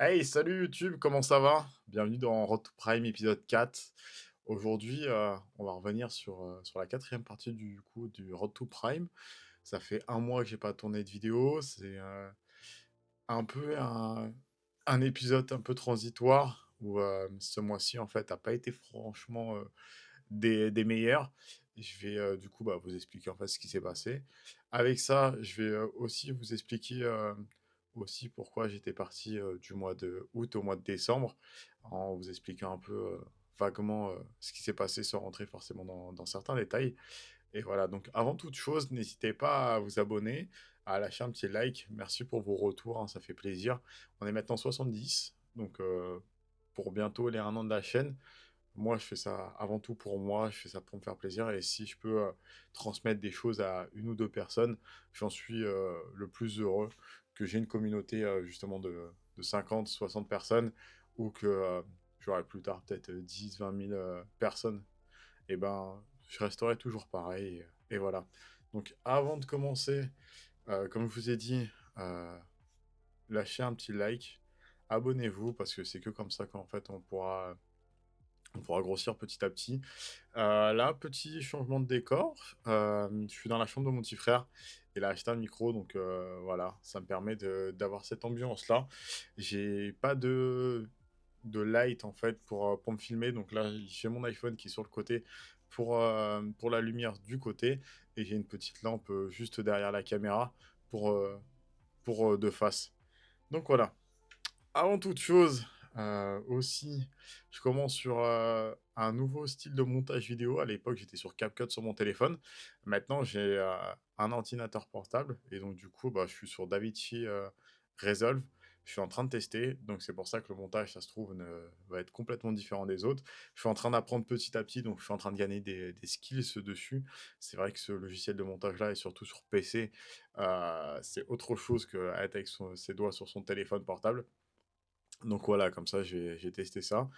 Hey, salut YouTube, comment ça va? Bienvenue dans Road to Prime épisode 4. Aujourd'hui, on va revenir sur la quatrième partie du Road to Prime. Ça fait un mois que j'ai pas tourné de vidéo. C'est un peu un épisode un peu transitoire où ce mois-ci, en fait, n'a pas été franchement des meilleurs. Je vais du coup vous expliquer en fait ce qui s'est passé. Avec ça, je vais aussi vous expliquer aussi pourquoi j'étais parti du mois de août au mois de décembre, en vous expliquant un peu vaguement ce qui s'est passé sans rentrer forcément dans certains détails. Et voilà, donc avant toute chose, n'hésitez pas à vous abonner, à lâcher un petit like. Merci pour vos retours, hein, ça fait plaisir. On est maintenant 70, donc pour bientôt les 1 an de la chaîne. Moi, je fais ça avant tout pour moi, je fais ça pour me faire plaisir et si je peux transmettre des choses à une ou deux personnes, j'en suis le plus heureux. Que j'ai une communauté justement de 50, 60 personnes ou que j'aurai plus tard peut-être 10, 20 000 personnes, et ben, je resterai toujours pareil. Et voilà. Donc, avant de commencer, comme je vous ai dit, euh, lâchez un petit like, abonnez-vous parce que c'est que comme ça qu'en fait on pourra grossir petit à petit. Là, petit changement de décor. Je suis dans la chambre de mon petit frère. Il a acheté un micro, donc voilà, ça me permet d'avoir cette ambiance-là. J'ai pas de light en fait pour me filmer, donc là j'ai mon iPhone qui est sur le côté pour la lumière du côté, et j'ai une petite lampe juste derrière la caméra pour, euh, pour de face. Donc voilà. Avant toute chose, aussi, je commence sur, un nouveau style de montage vidéo. À l'époque, j'étais sur CapCut sur mon téléphone. Maintenant, j'ai, un ordinateur portable et donc du coup, je suis sur DaVinci, Resolve. Je suis en train de tester, donc c'est pour ça que le montage, ça se trouve, va être complètement différent des autres. Je suis en train d'apprendre petit à petit, donc je suis en train de gagner des skills dessus. C'est vrai que ce logiciel de montage-là et surtout sur PC, c'est autre chose qu'être avec ses doigts sur son téléphone portable. Donc voilà, comme ça, j'ai testé ça.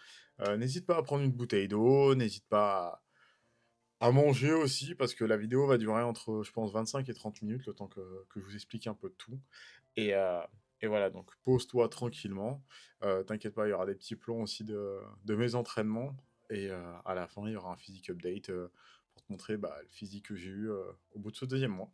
N'hésite pas à prendre une bouteille d'eau, n'hésite pas à manger aussi, parce que la vidéo va durer entre, je pense, 25 et 30 minutes, le temps que je vous explique un peu de tout. Et, euh, et voilà, donc pose-toi tranquillement. T'inquiète pas, il y aura des petits plans aussi de mes entraînements. Et à la fin, il y aura un physique update pour te montrer le physique que j'ai eu au bout de ce deuxième mois.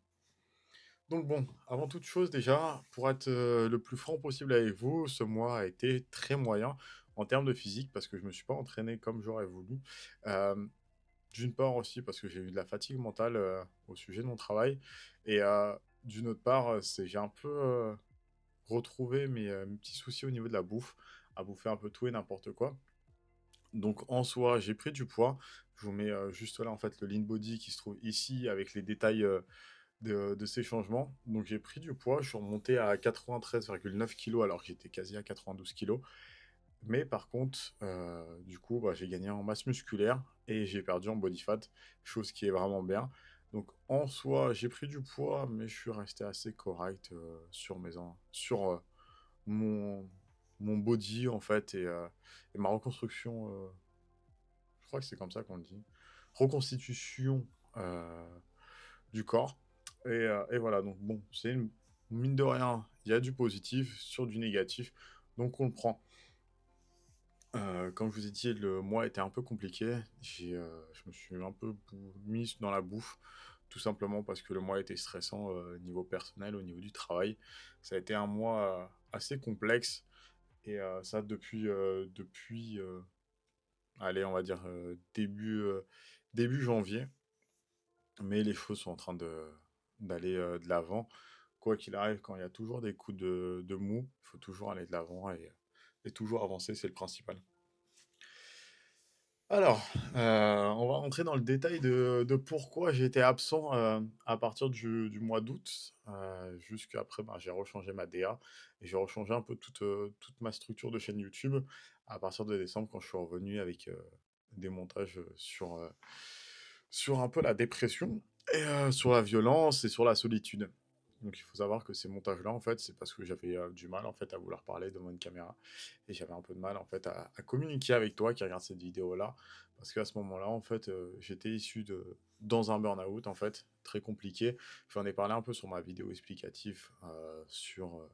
Donc bon, avant toute chose déjà, pour être le plus franc possible avec vous, ce mois a été très moyen en termes de physique parce que je me suis pas entraîné comme j'aurais voulu. Euh, d'une part aussi parce que j'ai eu de la fatigue mentale au sujet de mon travail, et d'une autre part, j'ai un peu retrouvé mes petits soucis au niveau de la bouffe, à bouffer un peu tout et n'importe quoi. Donc en soi, j'ai pris du poids. Je vous mets juste là en fait le lean body qui se trouve ici avec les détails de ces changements. Donc j'ai pris du poids, je suis remonté à 93,9 kg alors que j'étais quasi à 92 kg. Mais par contre, du coup, j'ai gagné en masse musculaire et j'ai perdu en body fat, chose qui est vraiment bien. Donc en soi, j'ai pris du poids, mais je suis resté assez correct sur mon, mon body en fait, et ma reconstruction, je crois que c'est comme ça qu'on le dit, reconstitution euh, du corps. Et voilà, donc bon, mine de rien, il y a du positif sur du négatif, donc on le prend. Comme je vous ai dit, le mois était un peu compliqué. Je me suis un peu mis dans la bouffe, tout simplement parce que le mois était stressant au niveau personnel, au niveau du travail. Ça a été un mois assez complexe, et ça depuis allez, on va dire début janvier. Mais les choses sont en train d'aller de l'avant. Quoi qu'il arrive, quand il y a toujours des coups de mou, il faut toujours aller de l'avant et toujours avancer, c'est le principal. Alors, on va rentrer dans le détail de pourquoi j'ai été absent à partir du mois d'août. Jusqu'après, j'ai rechangé ma DA et j'ai rechangé un peu toute ma structure de chaîne YouTube à partir de décembre quand je suis revenu avec des montages sur un peu la dépression et sur la violence et sur la solitude. Donc il faut savoir que ces montages-là, en fait, c'est parce que j'avais du mal en fait à vouloir parler devant une caméra, et j'avais un peu de mal en fait à communiquer avec toi qui regarde cette vidéo-là, parce qu'à ce moment-là, en fait, j'étais issu dans un burn-out en fait très compliqué. J'en ai parlé un peu sur ma vidéo explicative sur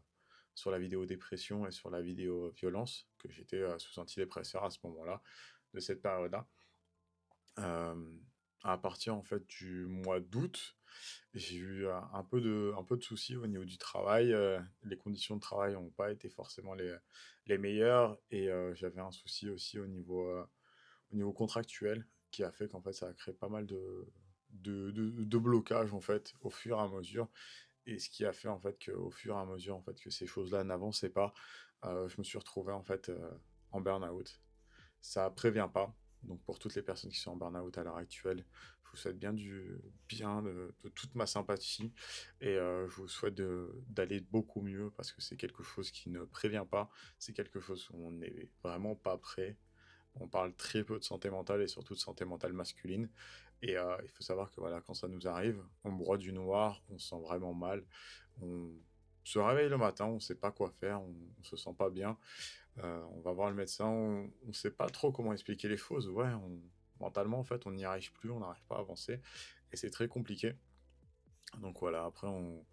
sur la vidéo dépression et sur la vidéo violence, que j'étais sous antidépresseur à ce moment-là, de cette période-là. Hem, à partir, en fait, du mois d'août, j'ai eu un peu de soucis au niveau du travail, les conditions de travail n'ont pas été forcément les meilleures et j'avais un souci aussi au niveau contractuel qui a fait qu'en fait, ça a créé pas mal de blocages, en fait, au fur et à mesure et ce qui a fait, en fait, qu'au fur et à mesure, en fait, que ces choses-là n'avançaient pas, je me suis retrouvé, en fait, en burn-out. Ça prévient pas. Donc pour toutes les personnes qui sont en burn-out à l'heure actuelle, je vous souhaite bien de toute ma sympathie et je vous souhaite d'aller beaucoup mieux parce que c'est quelque chose qui ne prévient pas. C'est quelque chose où on n'est vraiment pas prêt. On parle très peu de santé mentale et surtout de santé mentale masculine. Et il faut savoir que voilà, quand ça nous arrive, on broie du noir, on se sent vraiment mal. On se réveille le matin, on ne sait pas quoi faire, on ne se sent pas bien. On va voir le médecin, on sait pas trop comment expliquer les choses. Ouais, mentalement, en fait, on n'y arrive plus, on n'arrive pas à avancer et c'est très compliqué. Donc voilà, après on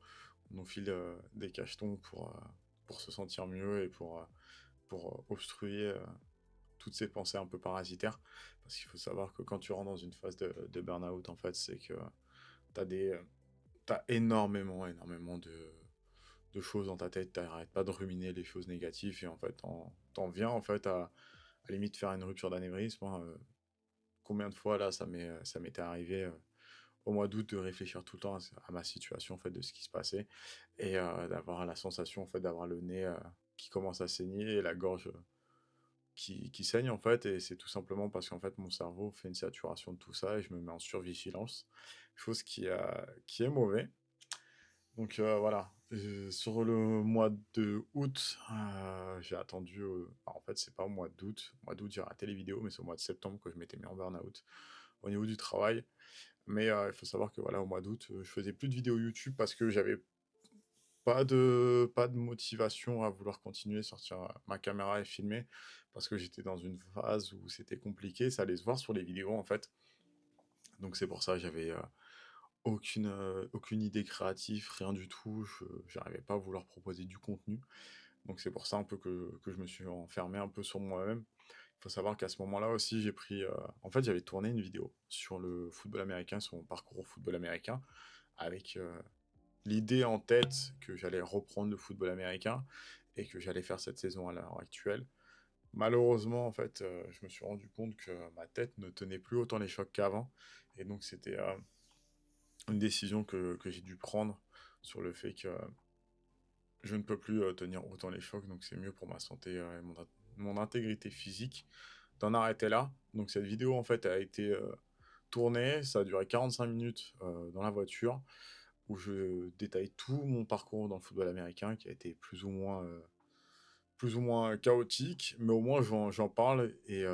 nous file, des cachetons pour se sentir mieux et pour obstruer, toutes ces pensées un peu parasitaires. Parce qu'il faut savoir que quand tu rentres dans une phase de burn-out, en fait, c'est que tu as tu énormément de choses dans ta tête, tu pas de ruminer les choses négatives et en fait, tu viens en fait à limite faire une rupture d'anévrisme, hein, combien de fois là ça m'était arrivé, au mois d'août de réfléchir tout le temps à ma situation en fait, de ce qui se passait et d'avoir la sensation en fait d'avoir le nez, qui commence à saigner et la gorge, qui saigne en fait et c'est tout simplement parce qu'en fait mon cerveau fait une saturation de tout ça et je me mets en survigilance, chose qui est mauvais. Donc voilà, sur le mois de août, j'ai attendu, en fait, c'est pas au mois d'août. Au mois d'août, j'ai arrêté les vidéos, mais c'est au mois de septembre que je m'étais mis en burn-out au niveau du travail. Mais il faut savoir que voilà, au mois d'août, je faisais plus de vidéos YouTube parce que j'avais pas de motivation à vouloir continuer, sortir, ma caméra et filmer parce que j'étais dans une phase où c'était compliqué. Ça allait se voir sur les vidéos, en fait. Donc c'est pour ça, j'avais, aucune idée créative, rien du tout. Je j'arrivais pas à vouloir proposer du contenu. Donc c'est pour ça un peu que je me suis enfermé un peu sur moi-même. Il faut savoir qu'à ce moment-là aussi, j'ai pris, en fait, j'avais tourné une vidéo sur le football américain, sur mon parcours au football américain, avec, l'idée en tête que j'allais reprendre le football américain et que j'allais faire cette saison à l'heure actuelle. Malheureusement, en fait, je me suis rendu compte que ma tête ne tenait plus autant les chocs qu'avant et donc c'était, une décision que j'ai dû prendre sur le fait que je ne peux plus, tenir autant les chocs, donc c'est mieux pour ma santé, et mon intégrité physique d'en arrêter là. Donc cette vidéo, en fait, a été, tournée, ça a duré 45 minutes, dans la voiture, où je détaille tout mon parcours dans le football américain qui a été plus ou moins chaotique, mais au moins j'en parle et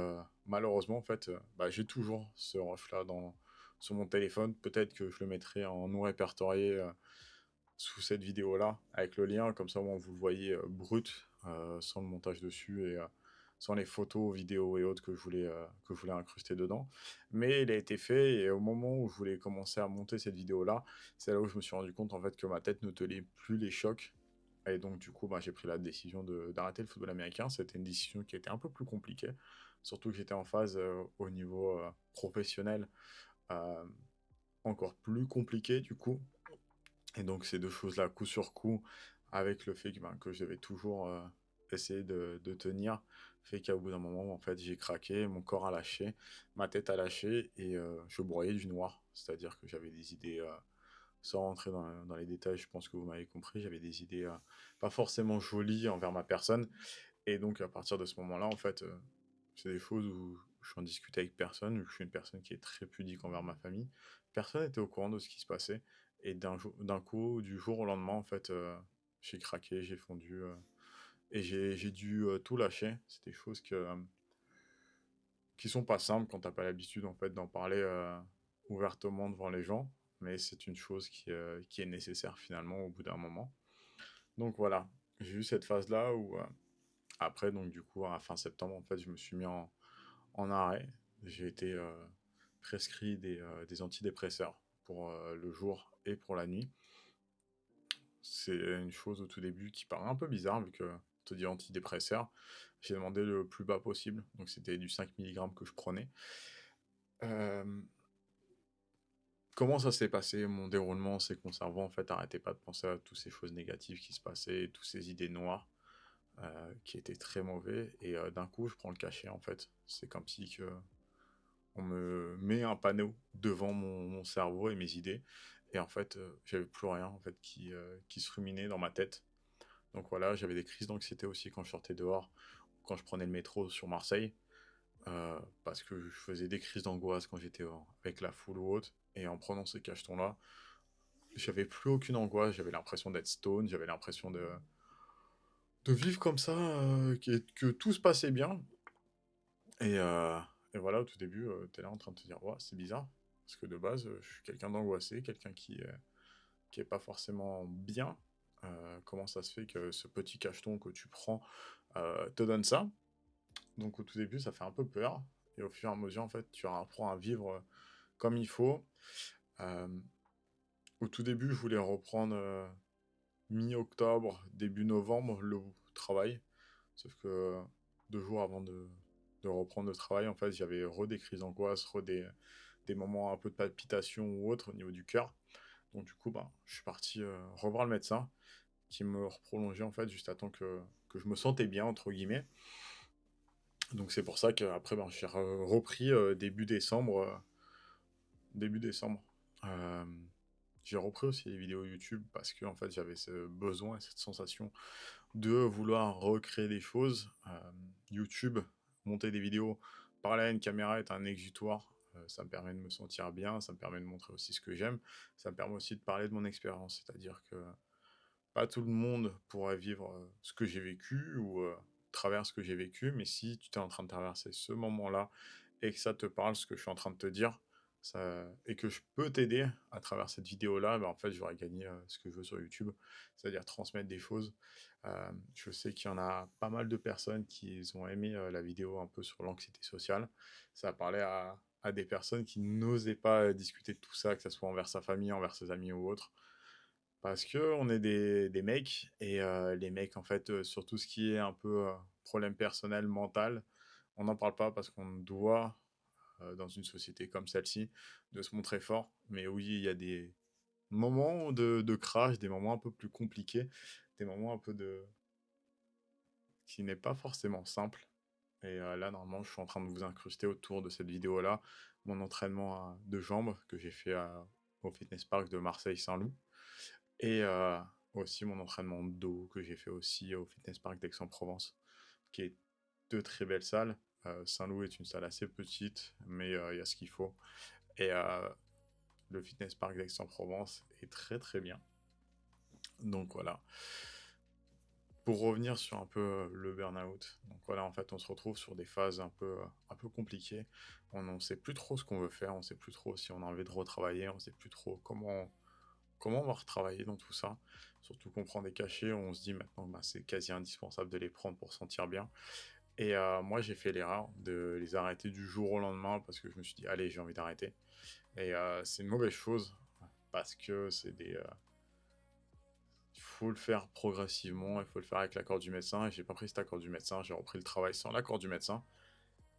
malheureusement, en fait, bah, j'ai toujours ce rush-là sur mon téléphone. Peut-être que je le mettrai en non répertorié, sous cette vidéo-là, avec le lien, comme ça, au moins, vous le voyez, brut, sans le montage dessus et sans les photos, vidéos et autres que je voulais incruster dedans. Mais il a été fait et au moment où je voulais commencer à monter cette vidéo-là, c'est là où je me suis rendu compte, en fait, que ma tête ne tenait plus les chocs et donc du coup, bah, j'ai pris la décision d'arrêter le football américain. C'était une décision qui était un peu plus compliquée, surtout que j'étais en phase, au niveau, professionnel, hem, encore plus compliqué du coup et donc ces 2 choses-là, coup sur coup, avec le fait que, ben, que je devais toujours, essayer de tenir, fait qu'au bout d'un moment, en fait, j'ai craqué, mon corps a lâché, ma tête a lâché et je broyais du noir. C'est-à-dire que j'avais des idées, sans rentrer dans les détails, je pense que vous m'avez compris, j'avais des idées, pas forcément jolies envers ma personne et donc à partir de ce moment-là, en fait, c'est des choses où je en discutais avec personne, vu que je suis une personne qui est très pudique envers ma famille. Personne n'était au courant de ce qui se passait et d'un coup, du jour au lendemain, en fait, j'ai craqué, j'ai fondu, et j'ai dû, tout lâcher. C'est des choses qui sont pas simples quand t'as pas l'habitude, en fait, d'en parler, ouvertement devant les gens, mais c'est une chose qui est nécessaire finalement au bout d'un moment. Donc voilà, j'ai eu cette phase-là où, après donc du coup à fin septembre, en fait, je me suis mis en arrêt. J'ai été, prescrit des antidépresseurs pour, le jour et pour la nuit. C'est une chose au tout début qui paraît un peu bizarre vu qu'on te dit antidépresseur. J'ai demandé le plus bas possible, donc c'était du 5 milligrammes que je prenais. Hem, Comment ça s'est passé mon déroulement? C'est que mon cerveau, en fait, arrêtait pas de penser à toutes ces choses négatives qui se passaient, toutes ces idées noires, qui étaient très mauvais et d'un coup, je prends le cachet, en fait. C'est comme si que on me met un panneau devant mon cerveau et mes idées et en fait, j'avais plus rien, en fait, qui se ruminait dans ma tête. Donc voilà, j'avais des crises d'anxiété aussi quand je sortais dehors, quand je prenais le métro sur Marseille, parce que je faisais des crises d'angoisse quand j'étais avec la foule ou autre. Et en prenant ces cachetons-là, j'avais plus aucune angoisse, j'avais l'impression d'être stone, j'avais l'impression de vivre comme ça, que tout se passait bien. Et, euh, et voilà, au tout début, tu es là en train de te dire, ouais, c'est bizarre, parce que de base, je suis quelqu'un d'angoissé, quelqu'un qui est pas forcément bien. Comment ça se fait que ce petit cacheton que tu prends te donne ça? Donc au tout début, ça fait un peu peur. Et au fur et à mesure, en fait, tu apprends à vivre comme il faut. Euh, Au tout début, je voulais reprendre mi-octobre, début novembre, le travail. Sauf que 2 jours avant de reprendre le travail, en fait, j'avais des crises d'angoisse, des moments un peu de palpitation ou autre au niveau du cœur. Donc du coup, bah, je suis parti revoir le médecin qui me reprolongeait en fait juste à temps que je me sentais bien, entre guillemets. Donc c'est pour ça qu'après, ben, j'ai repris début décembre. Début décembre. Euh, j'ai repris aussi les vidéos YouTube parce que en fait, j'avais ce besoin et cette sensation de vouloir recréer des choses. YouTube, monter des vidéos, parler à une caméra est un exutoire. Ça me permet de me sentir bien, ça me permet de montrer aussi ce que j'aime, ça me permet aussi de parler de mon expérience. C'est-à-dire que pas tout le monde pourrait vivre ce que j'ai vécu ou travers ce que j'ai vécu, mais si tu es en train de traverser ce moment-là et que ça te parle, ce que je suis en train de te dire, et que je peux t'aider à travers cette vidéo-là, ben, en fait, j'aurais gagné ce que je veux sur YouTube, c'est-à-dire transmettre des choses. Je sais qu'il y en a pas mal de personnes qui ont aimé la vidéo un peu sur l'anxiété sociale. Ça parlait à des personnes qui n'osaient pas discuter de tout ça, que ce soit envers sa famille, envers ses amis ou autres. Parce que on est des mecs et les mecs, en fait, sur tout ce qui est un peu, problème personnel, mental, on n'en parle pas parce qu'on doit, dans une société comme celle-ci, de se montrer fort. Mais oui, il y a des moments de crash, des moments un peu plus compliqués, des moments un peu qui n'est pas forcément simple. Et là, normalement, je suis en train de vous incruster autour de cette vidéo-là, mon entraînement de jambes que j'ai fait au fitness park de Marseille-Saint-Loup. Et aussi mon entraînement de dos que j'ai fait aussi au fitness park d'Aix-en-Provence, qui est de très belles salles. Saint-Loup est une salle assez petite, mais il y a ce qu'il faut. Et le fitness park d'Aix-en-Provence est très très bien. Donc voilà. Pour revenir sur un peu le burn-out, donc voilà, en fait, on se retrouve sur des phases un peu compliquées. On ne sait plus trop ce qu'on veut faire, on ne sait plus trop si on a envie de retravailler, on ne sait plus trop comment on va retravailler dans tout ça. Surtout qu'on prend des cachets, on se dit maintenant bah, c'est quasi indispensable de les prendre pour se sentir bien. Et moi j'ai fait l'erreur de les arrêter du jour au lendemain parce que je me suis dit allez j'ai envie d'arrêter. Et c'est une mauvaise chose parce que il faut le faire progressivement, il faut le faire avec l'accord du médecin. Et j'ai pas pris cet accord du médecin, j'ai repris le travail sans l'accord du médecin,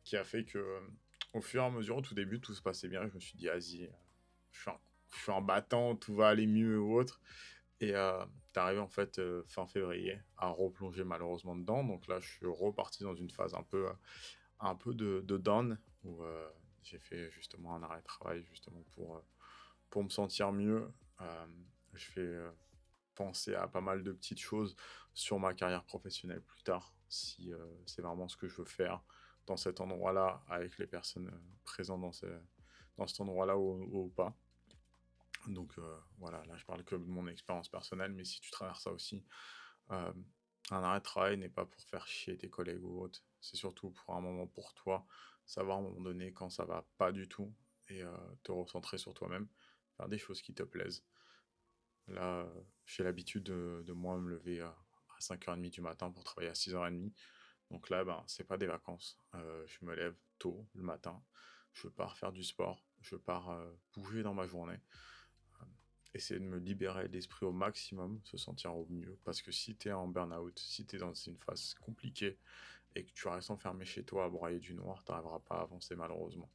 qui a fait que au fur et à mesure, au tout début, tout se passait bien. Je me suis dit vas-y, je suis un battant, tout va aller mieux ou autre. Et tu en fait fin février à replonger malheureusement dedans. Donc là, je suis reparti dans une phase un peu de down où j'ai fait justement un arrêt de travail justement pour me sentir mieux. Je fais penser à pas mal de petites choses sur ma carrière professionnelle plus tard, si c'est vraiment ce que je veux faire dans cet endroit-là, avec les personnes présentes dans cet endroit-là ou pas. Donc voilà, là je parle que de mon expérience personnelle, mais si tu traverses ça aussi, euh, un arrêt de travail n'est pas pour faire chier tes collègues ou autres, c'est surtout pour un moment pour toi, savoir à un moment donné quand ça va pas du tout et te recentrer sur toi-même, faire des choses qui te plaisent. Là, j'ai l'habitude de moi me lever à 5h30 du matin pour travailler à 6h30. Donc là, ben, c'est pas des vacances. Je me lève tôt le matin, je pars faire du sport, je pars bouger dans ma journée. essayer de me libérer l'esprit au maximum, se sentir au mieux. Parce que si tu es en burn-out, si tu es dans une phase compliquée et que tu restes enfermé chez toi à broyer du noir, tu n'arriveras pas à avancer malheureusement.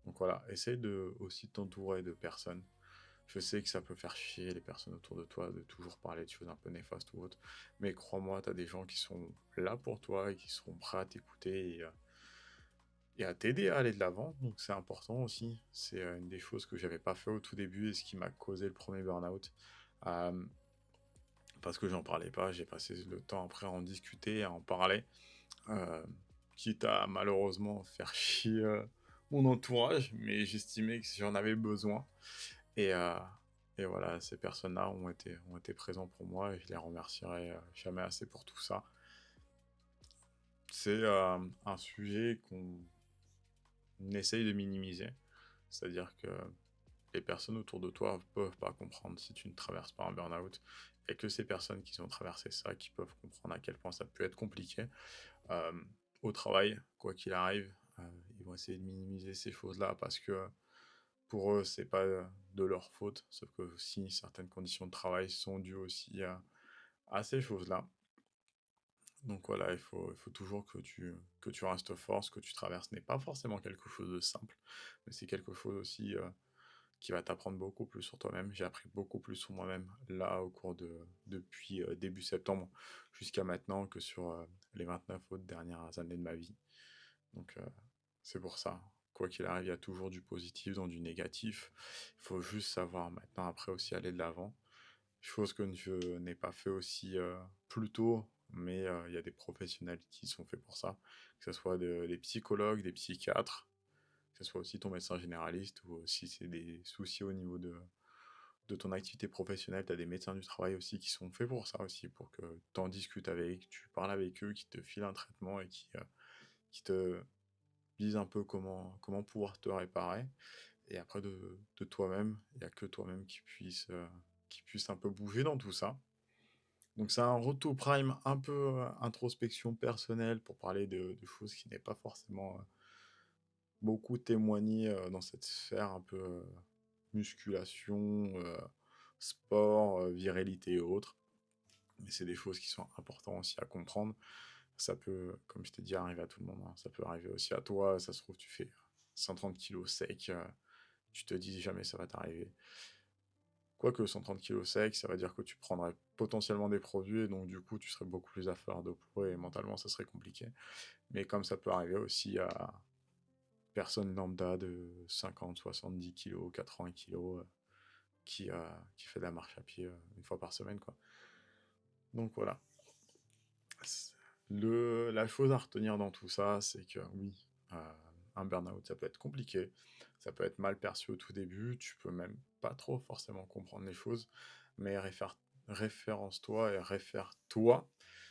Donc voilà, essaye de aussi t'entourer de personnes. Je sais que ça peut faire chier les personnes autour de toi de toujours parler de choses un peu néfastes ou autres, mais crois-moi, tu as des gens qui sont là pour toi et qui seront prêts à t'écouter et à t'aider à aller de l'avant. Donc c'est important aussi. C'est une des choses que j'avais pas fait au tout début et ce qui m'a causé le premier burn-out. Euh, Parce que j'en parlais pas, j'ai passé le temps après à en discuter, à en parler, euh, quitte à malheureusement faire chier mon entourage, mais j'estimais que j'en avais besoin. Et, euh, et voilà, ces personnes-là ont été présents pour moi et je les remercierai jamais assez pour tout ça. C'est un sujet qu'on essaye de minimiser, c'est-à-dire que les personnes autour de toi peuvent pas comprendre si tu ne traverses pas un burn-out, et que ces personnes qui ont traversé ça, qui peuvent comprendre à quel point ça peut être compliqué. Euh, Au travail, quoi qu'il arrive, ils vont essayer de minimiser ces choses-là parce que pour eux, c'est pas de leur faute, sauf que si certaines conditions de travail sont dues aussi à ces choses-là. Donc voilà, il faut toujours que tu restes fort. Ce que tu traverses n'est pas forcément quelque chose de simple, mais c'est quelque chose aussi qui va t'apprendre beaucoup plus sur toi-même. J'ai appris beaucoup plus sur moi-même là au cours depuis début septembre jusqu'à maintenant que sur les 29 autres dernières années de ma vie. Donc c'est pour ça. Quoi qu'il arrive, il y a toujours du positif dans du négatif. Il faut juste savoir maintenant après aussi aller de l'avant. Chose que je n'ai pas fait aussi plus tôt, mais il y a des professionnels qui sont faits pour ça, que ce soit des psychologues, des psychiatres, que ce soit aussi ton médecin généraliste, ou si c'est des soucis au niveau de ton activité professionnelle, tu as des médecins du travail aussi qui sont faits pour ça aussi, pour que tu en discutes avec, tu parles avec eux, qui te filent un traitement et qui te disent un peu comment pouvoir te réparer. Et après, de toi-même, il n'y a que toi-même qui puisse un peu bouger dans tout ça. Donc c'est un retour prime un peu introspection personnelle pour parler de choses qui n'est pas forcément beaucoup témoigné dans cette sphère un peu musculation, sport, virilité et autres. Mais c'est des choses qui sont importantes aussi à comprendre. Ça peut, comme je t'ai dit, arriver à tout le monde, hein. Ça peut arriver aussi à toi. Ça se trouve, tu fais 130 kilos sec. Tu te dis jamais ça va t'arriver. Quoique 130 kilos sec, ça va dire que tu prendrais potentiellement des produits et donc du coup tu serais beaucoup plus à fleur de peau et mentalement ça serait compliqué. Mais comme ça peut arriver aussi à personne lambda de 50, 70 kilos, 80 kilos qui fait de la marche à pied une fois par semaine, quoi. Donc voilà. La chose à retenir dans tout ça, c'est que oui, un burn-out, ça peut être compliqué, ça peut être mal perçu au tout début, tu peux même pas trop forcément comprendre les choses, mais référence-toi et réfère-toi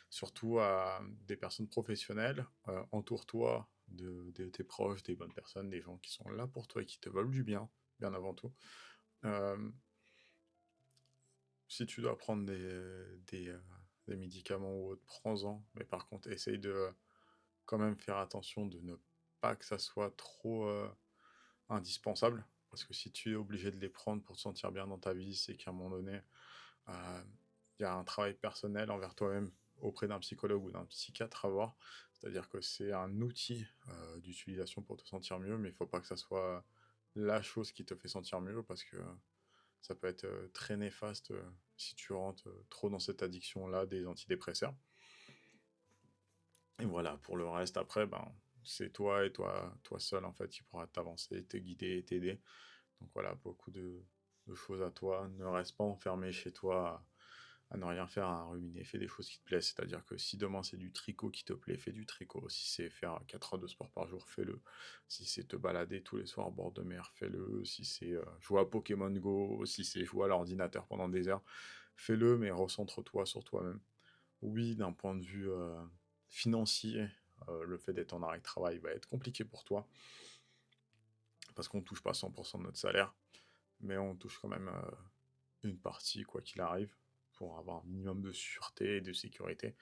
surtout à des personnes professionnelles, entoure-toi de tes proches, des bonnes personnes, des gens qui sont là pour toi et qui te veulent du bien, bien avant tout. Euh, Si tu dois prendre des médicaments ou autres, prends-en, mais par contre, essaye de quand même faire attention de ne pas que ça soit trop indispensable, parce que si tu es obligé de les prendre pour te sentir bien dans ta vie, c'est qu'à un moment donné, euh, il y a un travail personnel envers toi-même auprès d'un psychologue ou d'un psychiatre à voir. C'est-à-dire que c'est un outil d'utilisation pour te sentir mieux, mais il ne faut pas que ça soit la chose qui te fait sentir mieux, parce que ça peut être très néfaste si tu rentres trop dans cette addiction-là des antidépresseurs. Et voilà, pour le reste, après, ben, c'est toi et toi seul, en fait, qui pourra t'avancer, te guider et t'aider. Donc voilà, beaucoup de choses à toi. Ne reste pas enfermé chez toi à ne rien faire, à ruminer. Fais des choses qui te plaisent. C'est-à-dire que si demain c'est du tricot qui te plaît, fais du tricot. Si c'est faire 4 heures de sport par jour, fais-le. Si c'est te balader tous les soirs au bord de mer, fais-le. Si c'est jouer à Pokémon Go, si c'est jouer à l'ordinateur pendant des heures, fais-le, mais recentre-toi sur toi-même. Oui, d'un point de vue financier, le fait d'être en arrêt de travail va être compliqué pour toi, parce qu'on ne touche pas 100% de notre salaire, mais on touche quand même une partie, quoi qu'il arrive, pour avoir un minimum de sûreté et de sécurité.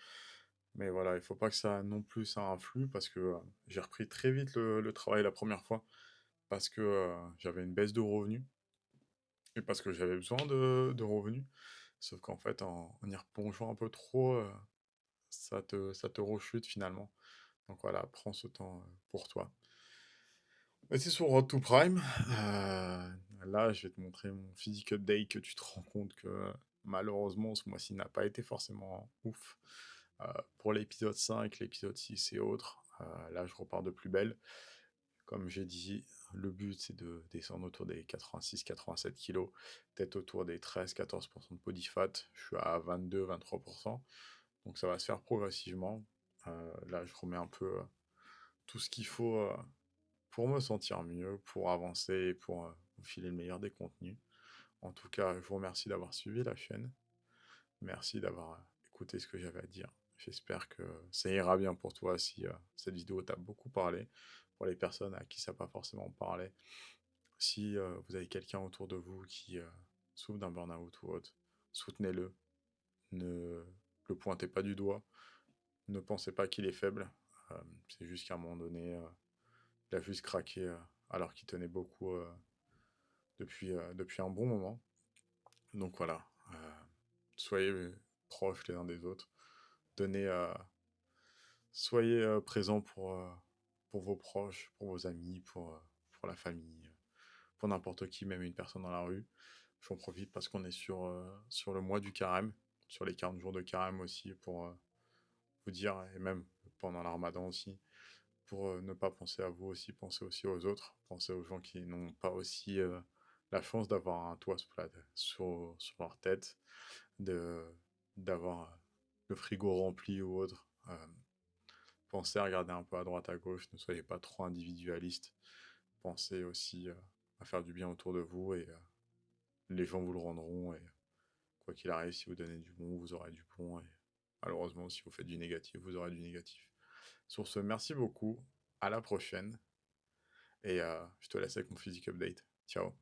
Mais voilà, il ne faut pas que ça non plus ça influe, parce que j'ai repris très vite le travail la première fois, parce que j'avais une baisse de revenus, et parce que j'avais besoin de revenus. Sauf qu'en fait, en y replongeant un peu trop, ça te rechute finalement. Donc voilà, prends ce temps, pour toi. Et c'est sur Road to Prime, là, je vais te montrer mon physique update que tu te rends compte que malheureusement, ce mois-ci n'a pas été forcément ouf. Pour l'épisode 5, l'épisode 6 et autres, là, je repars de plus belle. Comme j'ai dit, le but, c'est de descendre autour des 86-87 kilos, peut-être autour des 13-14% de body fat. Je suis à 22-23%, donc ça va se faire progressivement. Là, je remets un peu tout ce qu'il faut pour me sentir mieux, pour avancer et pour vous filer le meilleur des contenus. En tout cas, je vous remercie d'avoir suivi la chaîne. Merci d'avoir écouté ce que j'avais à dire. J'espère que ça ira bien pour toi si cette vidéo t'a beaucoup parlé. Pour les personnes à qui ça n'a pas forcément parlé, si vous avez quelqu'un autour de vous qui souffre d'un burn-out ou autre, soutenez-le. Ne le pointez pas du doigt. Ne pensez pas qu'il est faible. C'est juste qu'à un moment donné, il a juste craqué alors qu'il tenait beaucoup depuis un bon moment. Donc voilà, soyez proches les uns des autres. Donnez, soyez présents pour vos proches, pour vos amis, pour la famille, pour n'importe qui, même une personne dans la rue. J'en profite parce qu'on est sur le mois du carême, sur les 40 jours de carême aussi, pour vous dire, et même pendant le ramadan aussi, pour ne pas penser à vous aussi, pensez aussi aux autres, pensez aux gens qui n'ont pas aussi la chance d'avoir un toit sur leur tête, de d'avoir le frigo rempli ou autre. Pensez à regarder un peu à droite, à gauche, ne soyez pas trop individualiste. Pensez aussi à faire du bien autour de vous et les gens vous le rendront. Et quoi qu'il arrive, si vous donnez du bon, vous aurez du bon. Et malheureusement, si vous faites du négatif, vous aurez du négatif. Sur ce, merci beaucoup. À la prochaine. Et je te laisse avec mon physique update. Ciao.